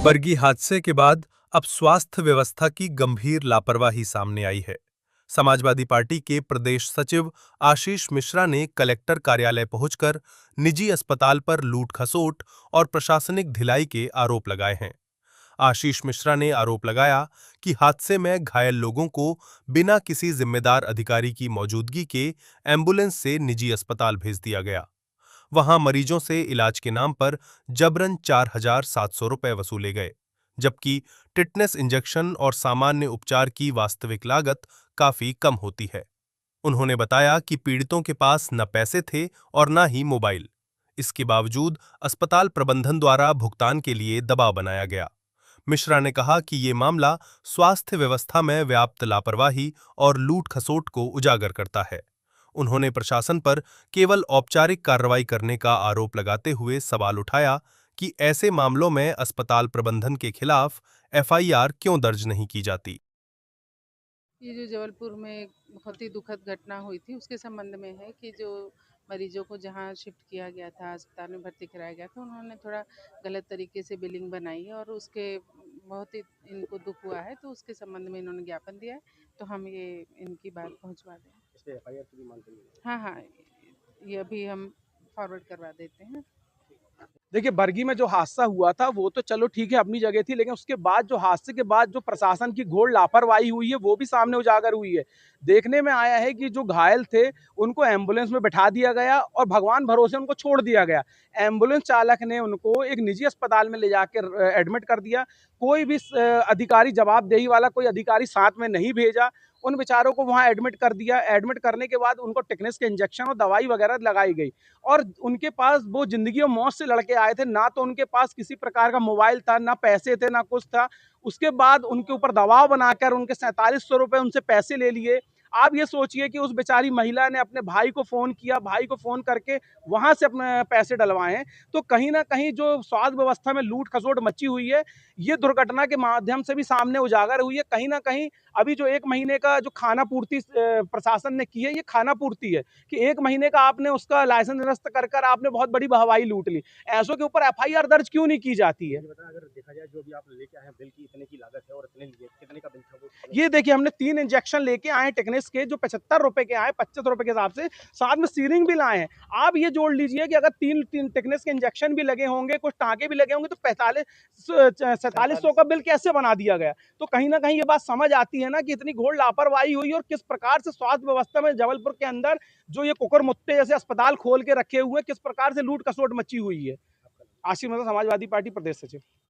बरगी हादसे के बाद अब स्वास्थ्य व्यवस्था की गंभीर लापरवाही सामने आई है। समाजवादी पार्टी के प्रदेश सचिव आशीष मिश्रा ने कलेक्टर कार्यालय पहुंचकर निजी अस्पताल पर लूट खसोट और प्रशासनिक ढिलाई के आरोप लगाए हैं। आशीष मिश्रा ने आरोप लगाया कि हादसे में घायल लोगों को बिना किसी जिम्मेदार अधिकारी की मौजूदगी के एम्बुलेंस से निजी अस्पताल भेज दिया गया। वहां मरीजों से इलाज के नाम पर जबरन 4,700 रुपए वसूले गए, जबकि टिटनेस इंजेक्शन और सामान्य उपचार की वास्तविक लागत काफी कम होती है। उन्होंने बताया कि पीड़ितों के पास न पैसे थे और न ही मोबाइल। इसके बावजूद अस्पताल प्रबंधन द्वारा भुगतान के लिए दबाव बनाया गया। मिश्रा ने कहा कि ये मामला स्वास्थ्य व्यवस्था में व्याप्त लापरवाही और लूट खसोट को उजागर करता है। उन्होंने प्रशासन पर केवल औपचारिक कार्रवाई करने का आरोप लगाते हुए सवाल उठाया कि ऐसे मामलों में अस्पताल प्रबंधन के खिलाफ एफआईआर क्यों दर्ज नहीं की जाती। ये जो जबलपुर में एक बहुत ही दुखद घटना हुई थी उसके संबंध में है कि जो मरीजों को जहाँ शिफ्ट किया गया था, अस्पताल में भर्ती कराया गया था, उन्होंने थोड़ा गलत तरीके से बिलिंग बनाई है और उसके बहुत ही इनको दुख हुआ है, तो उसके संबंध में इन्होंने ज्ञापन दिया है। तो हम ये इनकी बात पहुंचवा दें। इस पे एफआईआर की भी मांग करेंगे। हाँ हाँ, ये अभी हम फॉरवर्ड करवा देते हैं। देखिए, बरगी में जो हादसा हुआ था वो तो चलो ठीक है, अपनी जगह थी, लेकिन उसके बाद जो हादसे के बाद जो प्रशासन की घोर लापरवाही हुई है वो भी सामने उजागर हुई है। देखने में आया है कि जो घायल थे उनको एम्बुलेंस में बैठा दिया गया और भगवान भरोसे उनको छोड़ दिया गया। एम्बुलेंस चालक ने उनको एक निजी अस्पताल में ले जाकर एडमिट कर दिया। कोई भी अधिकारी, जवाबदेही वाला कोई अधिकारी साथ में नहीं भेजा। उन बेचारों को वहाँ एडमिट कर दिया। एडमिट करने के बाद उनको टेटनस के इंजेक्शन और दवाई वगैरह लगाई गई और उनके पास वो जिंदगी और मौत से लड़के आए थे। ना तो उनके पास किसी प्रकार का मोबाइल था, ना पैसे थे, ना कुछ था। उसके बाद उनके ऊपर दबाव बनाकर उनके 4700 रुपए उनसे पैसे ले लिए। आप ये सोचिए कि उस बेचारी महिला ने अपने भाई को फ़ोन किया, भाई को फ़ोन करके वहाँ से अपने पैसे डलवाए हैं। तो कहीं न कहीं जो स्वास्थ्य व्यवस्था में लूट-खसोट मची हुई है, ये दुर्घटना के माध्यम से भी सामने उजागर हुई है। कहीं न कहीं अभी जो 1 महीने का जो खाना-पूर्ति प्रशासन ने की है, ये खाना-पूर्ति है कि 1 महीने का आपने उसका लाइसेंस निरस्त कर आपने बहुत बड़ी वाहवाही लूट ली। ऐसों के ऊपर एफआईआर दर्ज क्यों नहीं की जाती है? ये बताएं, अगर देखा जाए जो भी आप लेके आए हैं बिल की इतने की लागत है और इतने लिए कितने का बिल था वो? ये देखिए, हमने 3 इंजेक्शन लेके आए हैं टेक्निस के, जो 75 रुपए के आए, 25 रुपए के हिसाब से, साथ में सीरिंज भी लाए हैं। आप ये जोड़ लीजिए कि अगर 3 टेक्निस के इंजेक्शन भी लगे होंगे, कुछ टाँके भी लगे होंगे, तो 4700 का बिल कैसे बना दिया गया? तो कहीं न कहीं ये बात समझ आती है ना कि इतनी घोर लापरवाही हुई और किस प्रकार से स्वास्थ्य व्यवस्था में जबलपुर के अंदर जो ये कुकुरमुत्ते जैसे अस्पताल खोल के रखे हुए हैं, किस प्रकार से लूट-खसोट मची हुई है। आशिफ नज़र, समाजवादी पार्टी, प्रदेश सचिव।